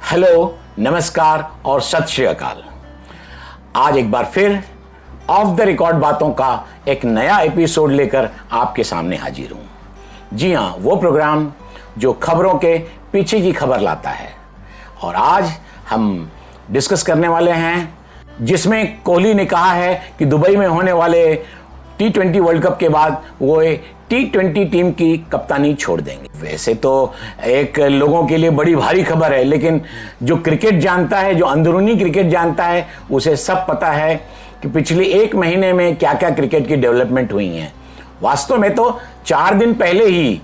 Hello, नमस्कार और सत श्री अकाल। आज एक बार फिर ऑफ द रिकॉर्ड बातों का एक नया एपिसोड लेकर आपके सामने हाजिर हूं। जी हां, वो प्रोग्राम जो खबरों के पीछे की खबर लाता है। और आज हम डिस्कस करने वाले हैं जिसमें कोहली ने कहा है कि दुबई में होने वाले T20 वर्ल्ड कप के बाद वो T20 टीम की कप्तानी छोड़ देंगे। वैसे तो एक लोगों के लिए बड़ी भारी खबर है, लेकिन जो क्रिकेट जानता है, जो अंदरूनी क्रिकेट जानता है, उसे सब पता है कि पिछले एक महीने में क्या क्या क्रिकेट की डेवलपमेंट हुई है। वास्तव में तो 4 दिन पहले ही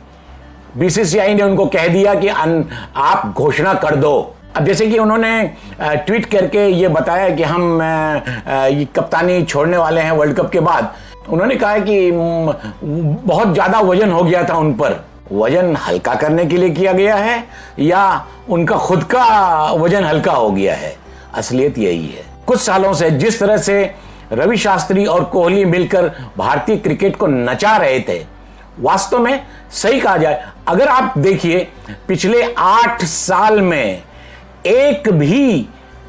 बीसीसीआई ने उनको कह दिया कि आप घोषणा कर दो। अब जैसे कि उन्होंने ट्वीट करके ये बताया कि हम ये कप्तानी छोड़ने वाले हैं वर्ल्ड कप के बाद। उन्होंने कहा कि बहुत ज्यादा वजन हो गया था उन पर। वजन हल्का करने के लिए किया गया है या उनका खुद का वजन हल्का हो गया है? असलियत यही है। कुछ सालों से जिस तरह से रवि शास्त्री और कोहली मिलकर भारतीय क्रिकेट को नचा रहे थे, वास्तव में सही कहा जाए, अगर आप देखिए पिछले 8 साल में एक भी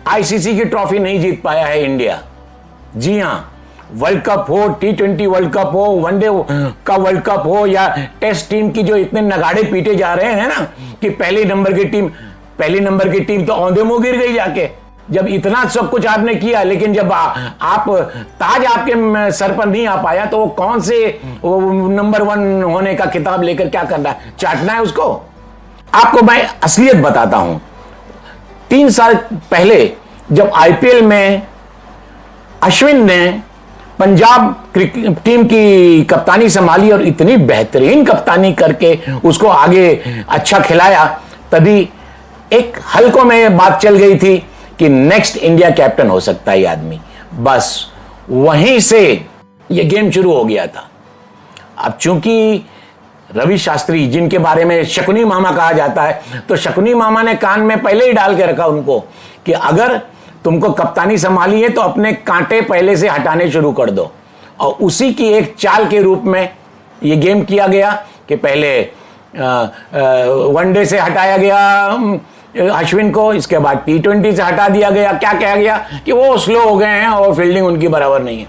आईसीसी की ट्रॉफी नहीं जीत पाया है इंडिया। जी हां, वर्ल्ड कप हो, T20 वर्ल्ड कप हो, वनडे का वर्ल्ड कप हो या टेस्ट टीम की जो इतने नगाड़े पीटे जा रहे हैं ना कि पहली नंबर की टीम तो औंधे मुंह गिर गई जाके। जब इतना सब कुछ आपने किया, लेकिन जब आप ताज आपके सर पर नहीं आ पाया, तो वो कौन से नंबर 1 होने का खिताब लेकर क्या करना है? चाटना है उसको? आपको मैं असलियत बताता हूं। 3 साल पहले जब आईपीएल में अश्विन ने पंजाब टीम की कप्तानी संभाली और इतनी बेहतरीन कप्तानी करके उसको आगे अच्छा खिलाया, तभी एक हल्कों में बात चल गई थी कि नेक्स्ट इंडिया कैप्टन हो सकता है ये आदमी। बस वहीं से ये गेम शुरू हो गया था। अब चूंकि रवि शास्त्री, जिनके बारे में शकुनी मामा कहा जाता है, तो शकुनी मामा ने कान में पहले ही डाल के रखा उनको कि अगर तुमको कप्तानी संभाली है तो अपने कांटे पहले से हटाने शुरू कर दो। और उसी की एक चाल के रूप में ये गेम किया गया कि पहले वनडे से हटाया गया अश्विन को, इसके बाद T20 से हटा दिया गया। क्या कहा गया कि वो स्लो हो गए हैं और फील्डिंग उनकी बराबर नहीं है,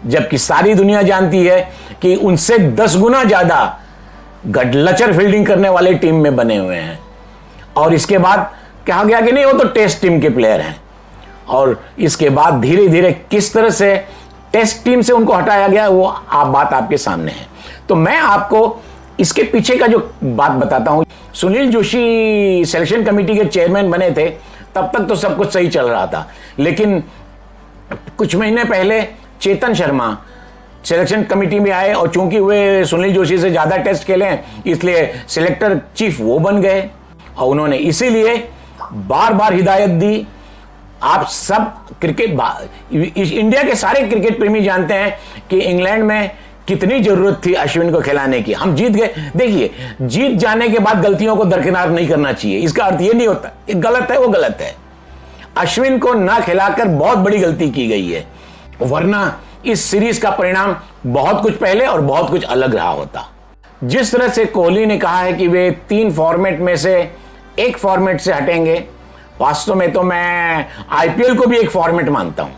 जबकि सारी दुनिया जानती है कि उनसे 10 गुना ज्यादा गडलचर फील्डिंग करने वाले टीम में बने हुए हैं। और इसके बाद कहा गया कि नहीं, वो तो टेस्ट टीम के प्लेयर हैं। और इसके बाद धीरे धीरे किस तरह से टेस्ट टीम से उनको हटाया गया, वो बात आपके सामने है। तो मैं आपको इसके पीछे का जो बात बताता हूं। सुनील जोशी सिलेक्शन कमेटी के चेयरमैन बने थे, तब तक तो सब कुछ सही चल रहा था, लेकिन कुछ महीने पहले चेतन शर्मा सिलेक्शन कमेटी में आए और चूंकि वे सुनील जोशी से ज्यादा टेस्ट खेले, इसलिए सिलेक्टर चीफ वो बन गए। और उन्होंने इसीलिए बार बार हिदायत दी। आप सब इंडिया के सारे क्रिकेट प्रेमी जानते हैं कि इंग्लैंड में कितनी जरूरत थी अश्विन को खिलाने की। हम जीत गए। देखिए, जीत जाने के बाद गलतियों को दरकिनार नहीं करना चाहिए। इसका अर्थ यह नहीं होता कि गलत है वो गलत है। अश्विन को ना खिलाकर बहुत बड़ी गलती की गई है, वरना इस सीरीज का परिणाम बहुत कुछ पहले और बहुत कुछ अलग रहा होता। जिस तरह से कोहली ने कहा है कि वे 3 फॉर्मेट में से एक फॉर्मेट से हटेंगे, वास्तव में तो मैं आईपीएल को भी एक फॉर्मेट मानता हूं।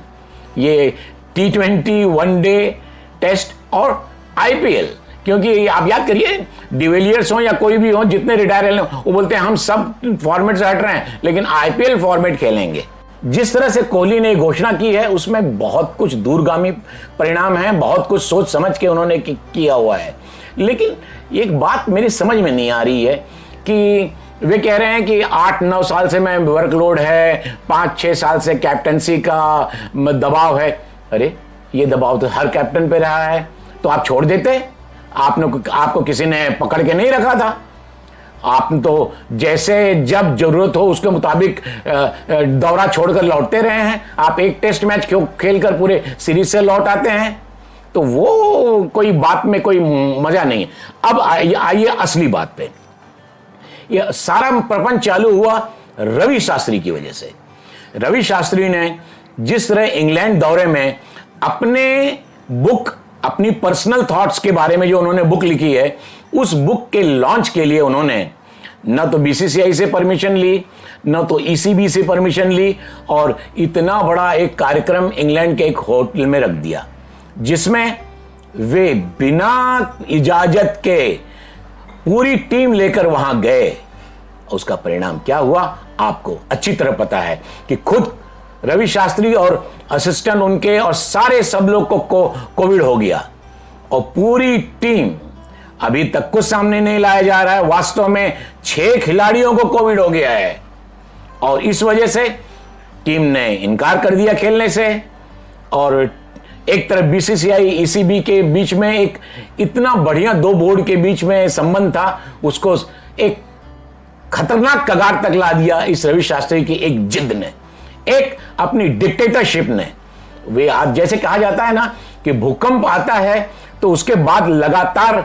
ये T20, वनडे, टेस्ट और आईपीएल, क्योंकि आप याद करिए, डिविलियर्स हो या कोई भी हो, जितने रिटायर हो, वो बोलते हैं हम सब फॉर्मेट से हट रहे हैं लेकिन आईपीएल फॉर्मेट खेलेंगे। जिस तरह से कोहली ने घोषणा की है, उसमें बहुत कुछ दूरगामी परिणाम है, बहुत कुछ सोच समझ के उन्होंने किया हुआ है। लेकिन एक बात मेरी समझ में नहीं आ रही है कि वे कह रहे हैं कि 8-9 साल से मैं वर्कलोड है, 5-6 साल से कैप्टनसी का दबाव है। अरे, ये दबाव तो हर कैप्टन पे रहा है, तो आप छोड़ देते? आपको किसी ने पकड़ के नहीं रखा था। आप तो जैसे जब जरूरत हो उसके मुताबिक दौरा छोड़कर लौटते रहे हैं। आप एक टेस्ट मैच खेलकर पूरे सीरीज से लौट आते हैं, तो वो कोई बात में कोई मजा नहीं है। अब आइए असली बात पे। यह सारा प्रपंच चालू हुआ रवि शास्त्री की वजह से। रवि शास्त्री ने जिस तरह इंग्लैंड दौरे में अपनी पर्सनल थॉट्स के बारे में जो उन्होंने बुक लिखी है, उस बुक के लॉन्च के लिए उन्होंने न तो बीसीसीआई से परमिशन ली, न तो ईसीबी से परमिशन ली, और इतना बड़ा एक कार्यक्रम इंग्लैंड के एक होटल में रख दिया जिसमें वे बिना इजाजत के पूरी टीम लेकर वहां गए। उसका परिणाम क्या हुआ आपको अच्छी तरह पता है कि खुद रवि शास्त्री और असिस्टेंट उनके और सारे सब लोग को कोविड हो गया, और पूरी टीम अभी तक कुछ सामने नहीं लाया जा रहा है। वास्तव में 6 खिलाड़ियों को कोविड हो गया है, और इस वजह से टीम ने इनकार कर दिया खेलने से। और एक तरफ बीसीसीआई ईसीबी के बीच में एक इतना बढ़िया 2 बोर्ड के बीच में संबंध था, उसको एक खतरनाक कगार तक ला दिया इस रवि शास्त्री की एक जिद ने, एक अपनी डिक्टेटरशिप ने। वे आज जैसे कहा जाता है ना कि भूकंप आता है तो उसके बाद लगातार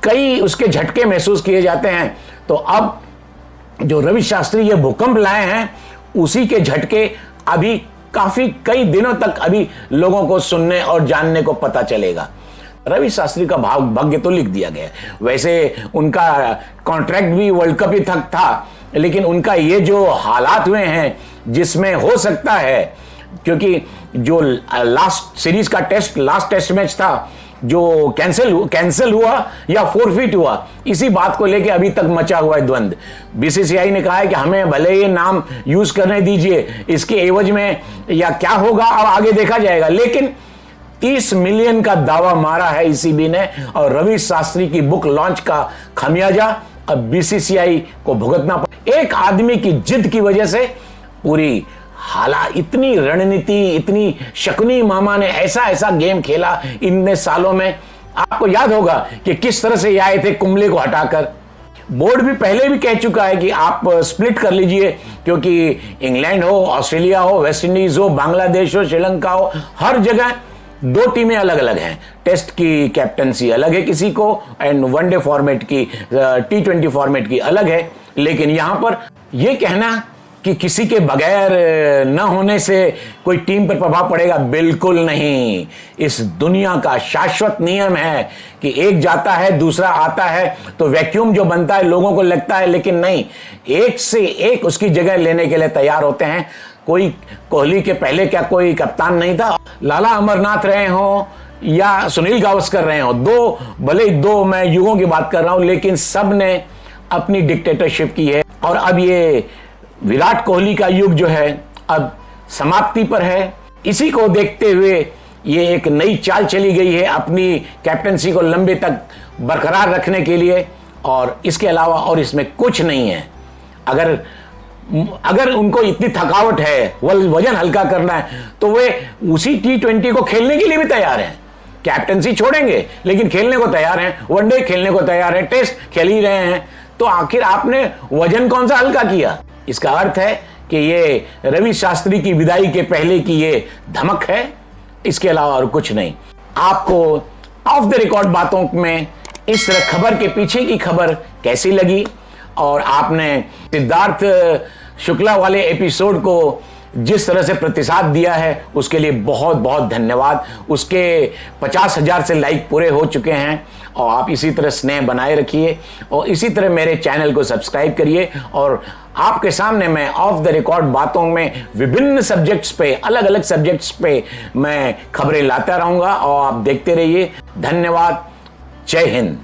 कई उसके झटके महसूस किए जाते हैं, तो अब जो रवि शास्त्री ये भूकंप लाए हैं उसी के झटके अभी काफी कई दिनों तक अभी लोगों को सुनने और जानने को पता चलेगा। रवि शास्त्री का भाग्य तो लिख दिया गया, वैसे उनका कॉन्ट्रैक्ट भी वर्ल्ड कप ही तक था, लेकिन उनका ये जो हालात हुए हैं जिसमें हो सकता है, क्योंकि जो लास्ट सीरीज का लास्ट टेस्ट मैच था जो कैंसिल हुआ या फोरफिट हुआ, इसी बात को लेके अभी तक मचा हुआ है द्वंद। बीसीसीआई ने कहा है कि हमें भले ये नाम यूज करने दीजिए, इसके एवज में या क्या होगा अब आगे देखा जाएगा, लेकिन 30 मिलियन का दावा मारा है ईसीबी ने, और रवि शास्त्री की बुक लॉन्च का खमियाजा अब बीसीसीआई को भुगतना पड़ा। एक आदमी की जिद की वजह से पूरी इतनी रणनीति, इतनी शकुनी मामा ने ऐसा गेम खेला इन सालों में। आपको याद होगा कि किस तरह से ये आए थे कुंबले को हटाकर। बोर्ड भी पहले भी कह चुका है कि आप स्प्लिट कर लीजिए, क्योंकि इंग्लैंड हो, ऑस्ट्रेलिया हो, वेस्ट इंडीज हो, बांग्लादेश हो, श्रीलंका हो, हर जगह 2 टीमें अलग अलग हैं। टेस्ट की कैप्टनसी अलग है किसी को, एंड वनडे फॉर्मेट की, T20 फॉर्मेट की अलग है। लेकिन यहां पर यह कहना कि किसी के बगैर न होने से कोई टीम पर प्रभाव पड़ेगा, बिल्कुल नहीं। इस दुनिया का शाश्वत नियम है कि एक जाता है दूसरा आता है, तो वैक्यूम जो बनता है लोगों को लगता है, लेकिन नहीं, एक से एक उसकी जगह लेने के लिए तैयार होते हैं। कोई कोहली के पहले क्या कोई कप्तान नहीं था? लाला अमरनाथ रहे हो या सुनील गावस्कर रहे हो, भले ही 2 मैं युगों की बात कर रहा हूं, लेकिन सब ने अपनी डिक्टेटरशिप की है। और अब ये विराट कोहली का युग जो है अब समाप्ति पर है। इसी को देखते हुए ये एक नई चाल चली गई है अपनी कैप्टनसी को लंबे तक बरकरार रखने के लिए, और इसके अलावा और इसमें कुछ नहीं है। अगर उनको इतनी थकावट है, वजन हल्का करना है, तो वे उसी T20 को खेलने के लिए भी तैयार हैं। कैप्टनसी छोड़ेंगे लेकिन खेलने को तैयार हैं, वनडे खेलने को तैयार हैं, टेस्ट खेल ही रहे हैं, तो आखिर आपने वजन कौन सा हल्का किया? इसका अर्थ है कि ये रवि शास्त्री की विदाई के पहले की ये धमक है, इसके अलावा और कुछ नहीं। आपको ऑफ द रिकॉर्ड बातों में इस खबर के पीछे की खबर कैसी लगी, और आपने सिद्धार्थ शुक्ला वाले एपिसोड को जिस तरह से प्रतिसाद दिया है उसके लिए बहुत बहुत धन्यवाद। उसके 50,000 से लाइक पूरे हो चुके हैं, और आप इसी तरह स्नेह बनाए रखिए और इसी तरह मेरे चैनल को सब्सक्राइब करिए। और आपके सामने मैं ऑफ द रिकॉर्ड बातों में विभिन्न सब्जेक्ट्स पे, अलग अलग सब्जेक्ट्स पे मैं खबरें लाता रहूंगा, और आप देखते रहिए। धन्यवाद। जय हिंद।